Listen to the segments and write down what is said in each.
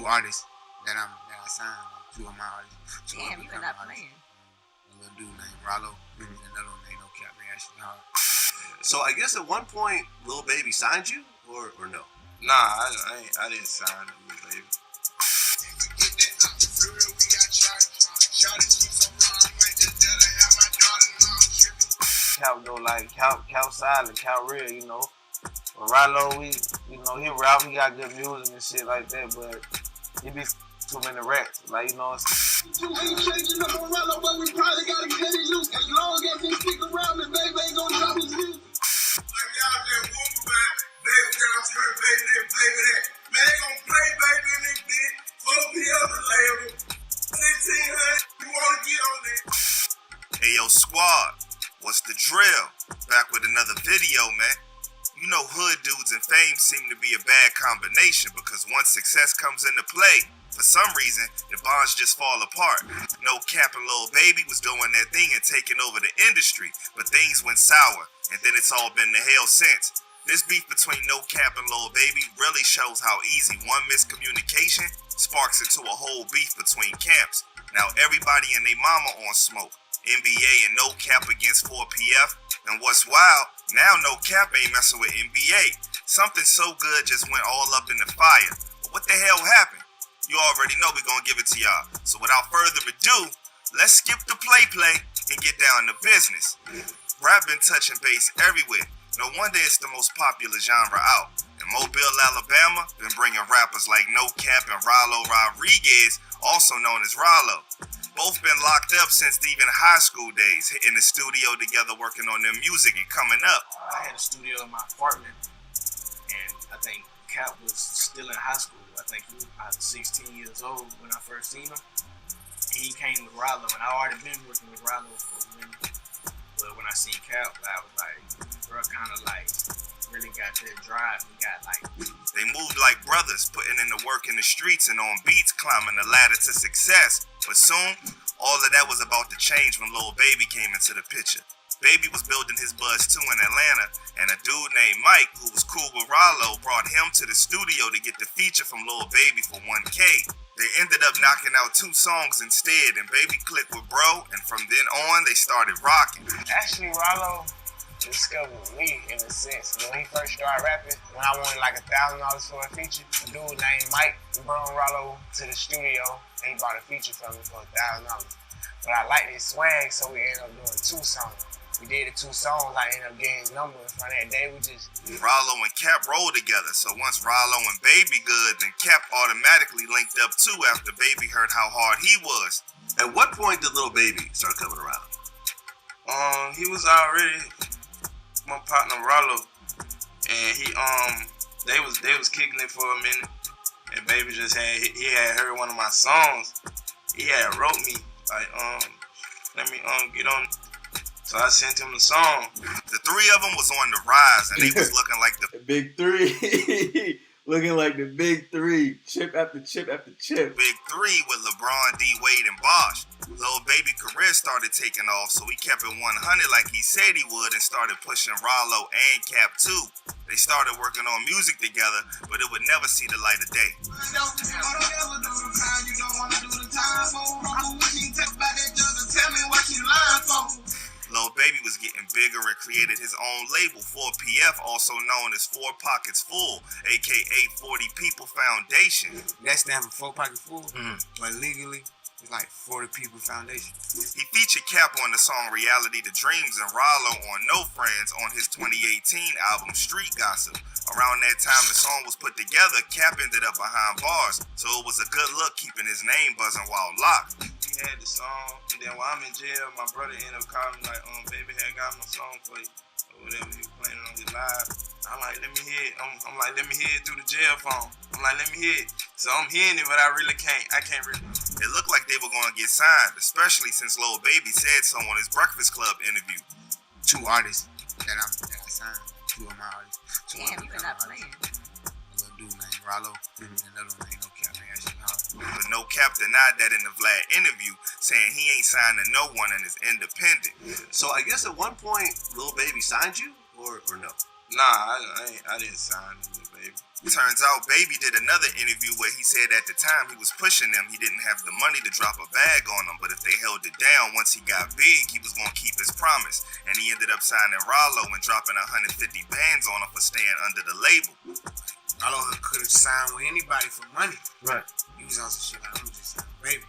artists that I signed. Two of my artists. Two Damn, you been not playing. A little dude named Rollo, and another one named No Cap. They actually hard. So I guess at one point, Lil Baby signed you, or no? Nah, I didn't sign Lil Baby. Cap go like Cap silent, Cap real, you know. But Rollo, he rap, he got good music and shit like that, but he be too many racks, like, you know. You ain't changing up on Rollo, but we probably gotta get it loose. As long as he stick around, and baby ain't gonna drop his music. Like y'all just whoop about, baby down to her, baby that. Man, they gon' play baby in this bitch. Full the other label. 1600, you wanna get on it. Hey yo, squad, what's the drill? Back with another video, man. You know hood dudes and fame seem to be a bad combination because once success comes into play, for some reason, the bonds just fall apart. No Cap and Lil Baby was doing their thing and taking over the industry, but things went sour, and then it's all been to hell since. This beef between No Cap and Lil Baby really shows how easy one miscommunication sparks into a whole beef between camps. Now everybody and their mama on smoke. NBA and No Cap against 4PF. And what's wild, now No Cap ain't messing with NBA. Something so good just went all up in the fire. But what the hell happened? You already know we're gonna give it to y'all. So without further ado, let's skip the play and get down to business. Rap been touching base everywhere. No wonder it's the most popular genre out. In Mobile, Alabama, been bringing rappers like No Cap and Rollo Rodriguez, also known as Rollo. Both been locked up since even high school days, hitting the studio together working on their music and coming up. I had a studio in my apartment, and I think Cap was still in high school. I think he was probably 16 years old when I first seen him. And he came with Rollo, and I already been working with Rollo for a minute. But when I seen Cap, I was like, bro, kind of like really got that drive. He got like... They moved like brothers, putting in the work in the streets and on beats, climbing the ladder to success. But soon, all of that was about to change when Lil Baby came into the picture. Baby was building his buzz too in Atlanta, and a dude named Mike, who was cool with Rollo, brought him to the studio to get the feature from Lil Baby for 1K. They ended up knocking out 2 songs instead, and Baby clicked with Bro, and from then on, they started rocking. Actually, Rollo discovered me in a sense. When he first started rapping, when I wanted like $1,000 for a feature, a dude named Mike brought Rollo to the studio, and he bought a feature from me for $1,000. But I liked his swag, so we ended up doing 2 songs. We did the 2 songs, I ended up getting his number. And from that day, we just... Rollo and Cap rolled together, so once Rollo and Baby good, then Cap automatically linked up too after Baby heard how hard he was. At what point did Lil Baby start coming around? He was already my partner Rollo, and they was kicking it for a minute, and Baby just he had heard one of my songs. He had wrote me like let me get on. So I sent him the song. The 3 of them was on the rise, and they was looking like the big 3. Looking like the big 3. Chip after chip after chip. Big 3 with LeBron, D. Wade, and Bosh. Lil Baby career started taking off, so he kept it 100 like he said he would and started pushing Rollo and Cap too. They started working on music together, but it would never see the light of day. Lil Baby was getting bigger and created his own label, 4PF, also known as 4 Pockets Full, aka 40 People Foundation. That stands for 4 Pockets Full, but legally, it's like 40 People Foundation. He featured Cap on the song Reality to Dreams and Rollo on No Friends on his 2018 album Street Gossip. Around that time the song was put together, Cap ended up behind bars, so it was a good look keeping his name buzzing while locked. We had the song, and then while I'm in jail, my brother ended up calling me like, Baby had got my song for you, or whatever, he was playing it on his live. I'm like, let me hear it. I'm like, let me hear it through the jail phone. I'm like, let me hear it. So I'm hearing it, but I can't really. It looked like they were going to get signed, especially since Lil Baby said so on his Breakfast Club interview. 2 artists that I signed, 2 of my artists. Damn, you been not playing. A little dude named Rollo, and another one named No Cap. They actually hard. But No Cap denied that in the Vlad interview, saying he ain't signed to no one and is independent. So I guess at one point, Lil Baby signed you, or no? Nah, I didn't sign Lil Baby. Baby. Turns out Baby did another interview where he said at the time he was pushing them, he didn't have the money to drop a bag on them, but if they held it down, once he got big, he was going to keep his promise. And he ended up signing Rollo and dropping 150 bands on him for staying under the label. Rollo could have signed with anybody for money. Right. He was on some shit like, I'm just saying, Baby.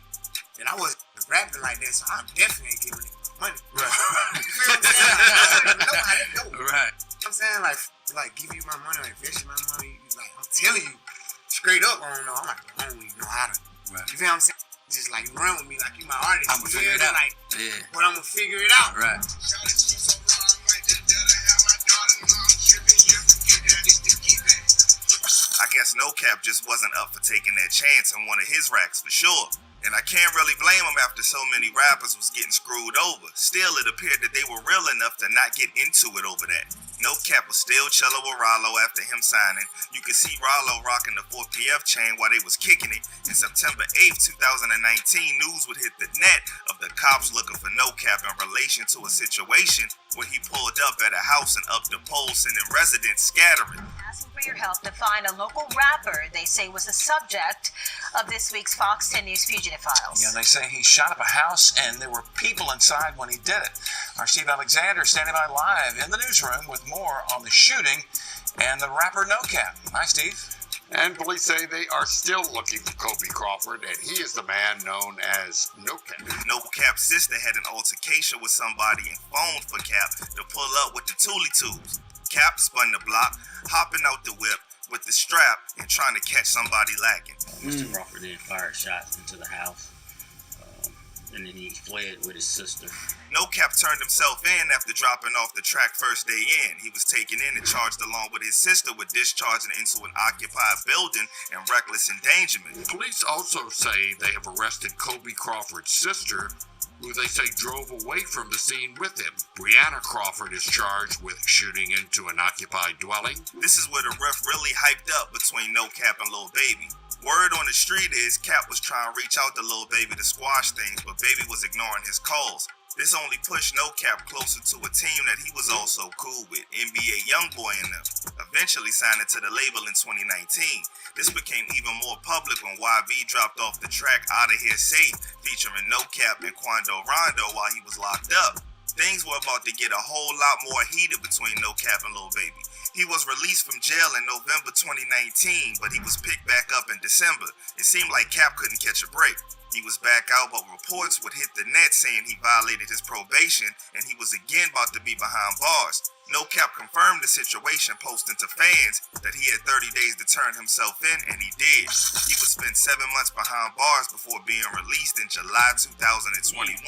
And I wasn't rapping like that, so I definitely ain't giving him money. Right. You feel what I'm saying? I know how that go. Right. I'm saying, like give you my money, like invest my money. Like, I'm telling you, straight up, I don't know. I'm like, I don't even know how to. Right. You feel what I'm saying? Just like run with me, like you my artist. I'm gonna figure it out. Like, Yeah. but I'm gonna figure it out. Right. I guess No Cap just wasn't up for taking that chance on one of his racks for sure. And I can't really blame him after so many rappers was getting screwed over. Still, it appeared that they were real enough to not get into it over that. No Cap was still chilling with Rollo after him signing. You could see Rollo rocking the 4PF chain while they was kicking it. In September 8th, 2019, news would hit the net of the cops looking for No Cap in relation to a situation where he pulled up at a house and up the pole, sending residents scattering. Asking for your help to find a local rapper they say was the subject of this week's Fox 10 News Fugitive Files. Yeah, they say he shot up a house and there were people inside when he did it. Our Steve Alexander standing by live in the newsroom with more on the shooting and the rapper No Cap. Hi, Steve. And police say they are still looking for Kobe Crawford, and he is the man known as No Cap. No Cap's sister had an altercation with somebody and phoned for Cap to pull up with the Toolie Tubes. Cap spun the block, hopping out the whip with the strap and trying to catch somebody lacking. Mr. Crawford then fired shots into the house, and then he fled with his sister. No Cap turned himself in after dropping off the track first day in. He was taken in and charged along with his sister with discharging into an occupied building and reckless endangerment. Police also say they have arrested Kobe Crawford's sister, who they say drove away from the scene with him. Brianna Crawford is charged with shooting into an occupied dwelling. This is where the riff really hyped up between No Cap and Lil Baby. Word on the street is Cap was trying to reach out to Lil Baby to squash things, but Baby was ignoring his calls. This only pushed No Cap closer to a team that he was also cool with, NBA Youngboy and them, eventually signing to the label in 2019. This became even more public when YB dropped off the track Outta Here Safe, featuring No Cap and Quando Rondo while he was locked up. Things were about to get a whole lot more heated between No Cap and Lil Baby. He was released from jail in November 2019, but he was picked back up in December. It seemed like Cap couldn't catch a break. He was back out, but reports would hit the net saying he violated his probation and he was again about to be behind bars. No Cap confirmed the situation, posting to fans that he had 30 days to turn himself in, and he did. He would spend 7 months behind bars before being released in July 2021.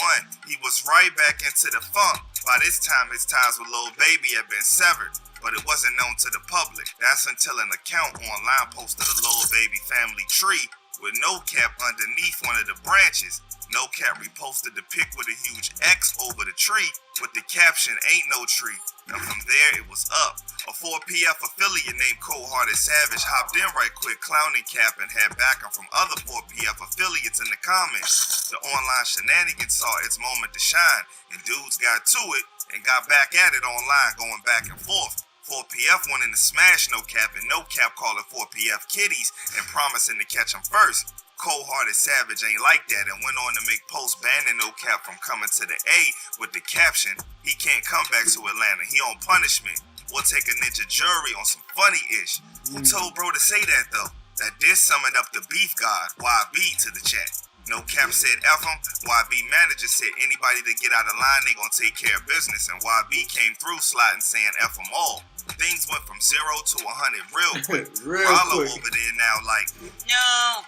He was right back into the funk. By this time, his ties with Lil Baby had been severed, but it wasn't known to the public. That's until an account online posted a Lil Baby family tree with No Cap underneath one of the branches. No Cap reposted the pic with a huge X over the tree with the caption, "Ain't no tree." And from there, it was up. A 4PF affiliate named Cold Hearted Savage hopped in right quick, clowning Cap, and had backing from other 4PF affiliates in the comments. The online shenanigans saw its moment to shine, and dudes got to it and got back at it online, going back and forth. 4PF wanting to smash No Cap, and No Cap calling 4PF kitties and promising to catch him first. Cold Hearted Savage ain't like that and went on to make posts banning No Cap from coming to the A with the caption, "He can't come back to Atlanta, he on punishment. We'll take a ninja jury on some funny-ish." Who told bro to say that though? That this summoned up the beef god, YB, to the chat. No Cap said F him. YB manager said anybody that get out of line, they gonna take care of business, and YB came through sliding saying F them all. Things went from 0 to 100 real quick. Rollo over there now like, No.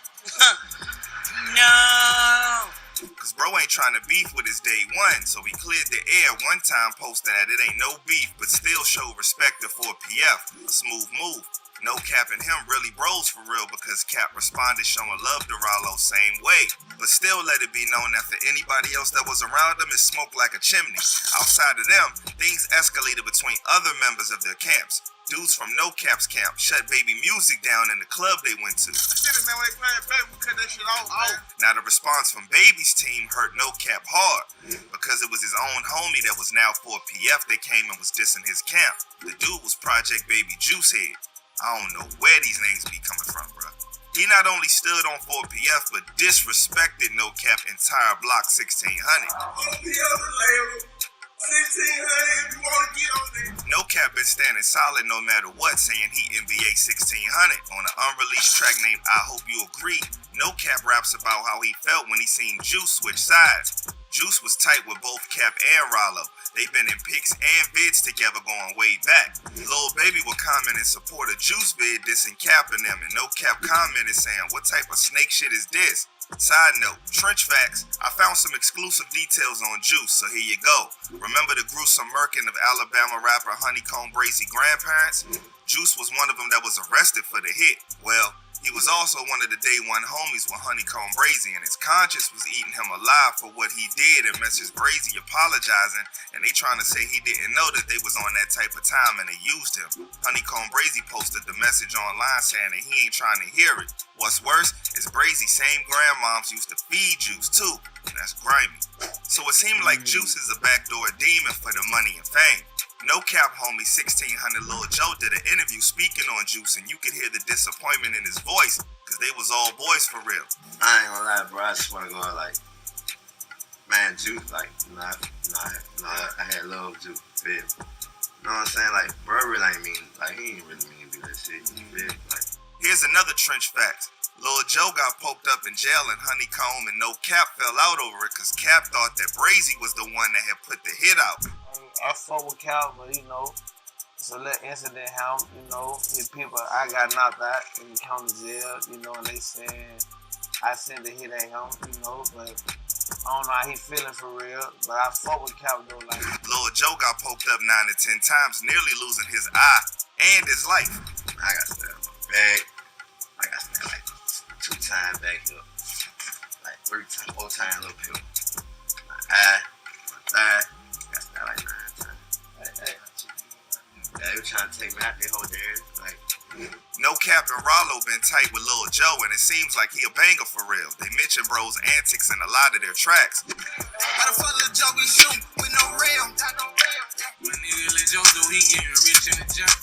No. cause bro ain't trying to beef with his day one, so he cleared the air one time posting that it ain't no beef, but still showed respect to 4PF. A smooth move. No Cap and him really bros for real because Cap responded showing love to Rollo same way, but still let it be known that for anybody else that was around him, it smoked like a chimney. Outside of them, things escalated between other members of their camps. Dudes from No Cap's camp shut Baby music down in the club they went to. Now the response from Baby's team hurt No Cap hard because it was his own homie that was now 4PF that came and was dissing his camp. The dude was Project Baby Juicehead. I don't know where these names be coming from, bro. He not only stood on 4PF, but disrespected No Cap entire block 1600. 4PF label. 1600 if you want to get on there. No Cap been standing solid no matter what, saying he NBA 1600. On an unreleased track named I Hope You Agree, No Cap raps about how he felt when he seen Juice switch sides. Juice was tight with both Cap and Rollo. They've been in pics and vids together going way back. Lil Baby would comment in support of Juice vid dissing Cap and them, and No Cap commented saying, "What type of snake shit is this?" Side note, Trench Facts, I found some exclusive details on Juice, so here you go. Remember the gruesome murking of Alabama rapper Honeycomb Brazy grandparents? Juice was one of them that was arrested for the hit. Well, he was also one of the day one homies with Honeycomb Brazy, and his conscience was eating him alive for what he did, and Mrs. Brazy apologizing, and they trying to say he didn't know that they was on that type of time and they used him. Honeycomb Brazy posted the message online saying that he ain't trying to hear it. What's worse is Brazy's same grandmoms used to feed Juice too, and that's grimy. So it seemed like Juice is a backdoor demon for the money and fame. No Cap homie 1600 Lil Joe did an interview speaking on Juice, and you could hear the disappointment in his voice because they was all boys for real. I ain't gonna lie, bro. I just wanna go like, man, Juice, like, I had love Juice, feel me? You know what I'm saying? Like, bro, really ain't mean, like, he ain't really mean to do that shit, you feel me? Like, here's another Trench Fact. Lil Joe got poked up in jail, and Honeycomb and No Cap fell out over it because Cap thought that Brazy was the one that had put the hit out. I fuck with Cal, but you know, it's a little incident happened, you know, his people, I got knocked out in the county jail, you know, and they saying I sent the hit at him, you know, but I don't know how he feeling for real, but I fuck with Cal though, like. Lil Joe got poked up 9 to 10 times, nearly losing his eye and his life. I got stabbed on the back, I got stabbed like 2 times back up, like 3 times, 4 times little pill. My eye, my thigh, got stabbed like 9 times. They were trying to take me out their whole day. Like, No Cap and Rollo been tight with Lil Joe, and it seems like he a banger for real. They mention bro's antics in a lot of their tracks. How the fuck Lil Joe be shooting with no rail? When nigga Lil Joe do, he getting rich in the jump.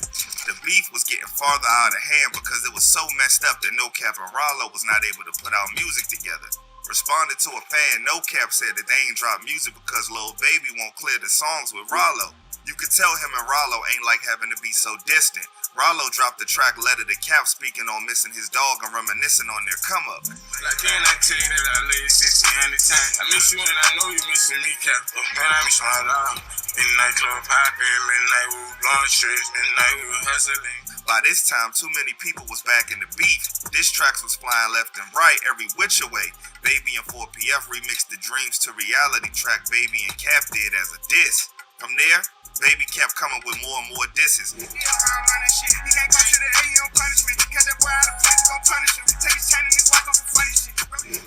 The beef was getting farther out of hand because it was so messed up that No Cap and Rollo was not able to put out music together. Responded to a fan, No Cap said that they ain't dropped music because Lil Baby won't clear the songs with Rollo. You could tell him and Rollo ain't like having to be so distant. Rollo dropped the track Letter to Cap speaking on missing his dog and reminiscing on their come up. Like, can I tell you that I lay 1600 times? I miss you and I know you missing me, Cap. Man, I miss my dog. In nightclub popping, midnight we were blowing strips, midnight we were hustling. By this time, too many people was back in the beef. Diss tracks was flying left and right, every which way. Baby and 4PF remixed the Dreams to Reality track Baby and Cap did as a diss. From there, Baby kept coming with more and more disses. He running shit. He can't go to the A, he don't punish me. Catch that boy out of place, gon' punish him. Take his chain and his walk on some funny shit.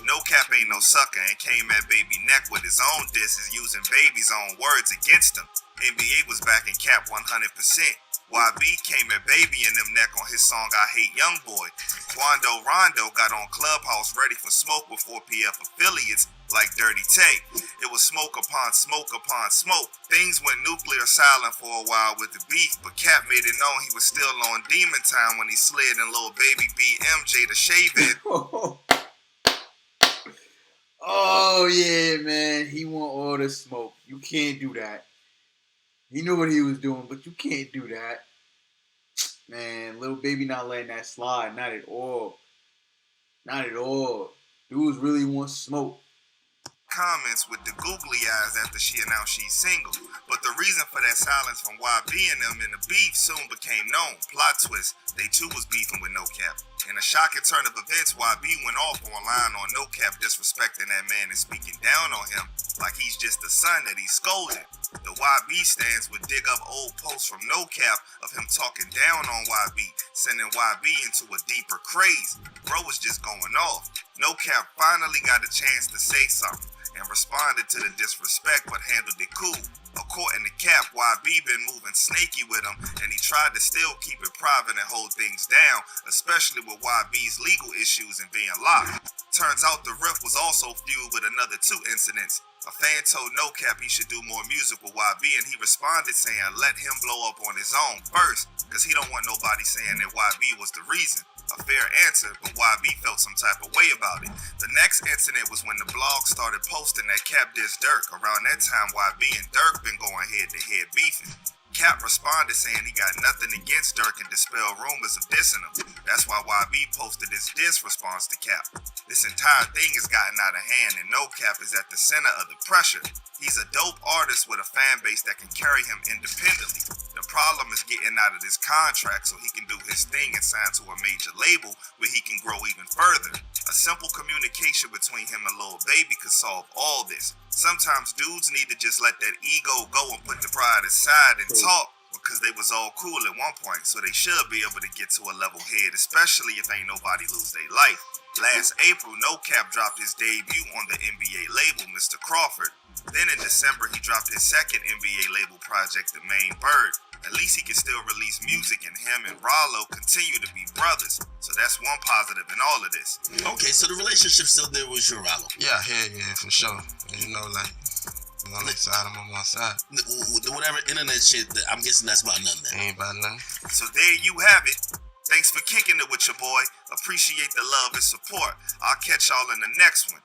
No Cap ain't no sucker and came at Baby neck with his own disses using Baby's own words against him. NBA was backing Cap 100%. YB came at Baby and them neck on his song I Hate Young Boy. Quando Rondo got on Clubhouse ready for smoke with 4PF affiliates like Dirty Tay. It was smoke upon smoke upon smoke. Things went nuclear silent for a while with the beef, but Cap made it known he was still on demon time when he slid and Lil Baby beat MJ to shave it. Oh yeah, man. He want all the smoke. You can't do that. He knew what he was doing, but you can't do that. Man, Lil Baby not letting that slide. Not at all. Not at all. Dudes really want smoke. Comments with the googly eyes after she announced she's single. But the reason for that silence from YB and them in the beef soon became known. Plot twist, they too was beefing with No Cap. In a shocking turn of events, YB went off online on No Cap disrespecting that man and speaking down on him like he's just the son that he scolded. The YB stands would dig up old posts from No Cap of him talking down on YB, sending YB into a deeper craze. Bro was just going off. No Cap finally got a chance to say something and responded to the disrespect but handled it cool. According to Cap, YB been moving snaky with him and he tried to still keep it private and hold things down, especially with YB's legal issues and being locked. Turns out the rift was also fueled with another 2 incidents. A fan told No Cap he should do more music with YB, and he responded saying let him blow up on his own first, because he don't want nobody saying that YB was the reason. A fair answer, but YB felt some type of way about it. The next incident was when the blog started posting that Cap dissed Dirk. Around that time, YB and Dirk been going head-to-head beefing. Cap responded saying he got nothing against Dirk and dispelled rumors of dissing him. That's why YB posted his diss response to Cap. This entire thing has gotten out of hand, and No Cap is at the center of the pressure. He's a dope artist with a fan base that can carry him independently. The problem is getting out of this contract so he can do his thing and sign to a major label where he can grow even further. A simple communication between him and Lil Baby could solve all this. Sometimes dudes need to just let that ego go and put the pride aside and talk, because they was all cool at one point, so they should be able to get to a level head, especially if ain't nobody lose their life. Last April, No Cap dropped his debut on the NBA label, Mr. Crawford. Then in December, he dropped his second NBA label project, The Main Bird. At least he can still release music, and him and Rollo continue to be brothers. So that's one positive in all of this. Okay, so the relationship still there with you and Rollo? Yeah, for sure. You know, like, on their side, I'm on my side. Whatever internet shit, I'm guessing that's about nothing then. Ain't about nothing. So there you have it. Thanks for kicking it with your boy. Appreciate the love and support. I'll catch y'all in the next one.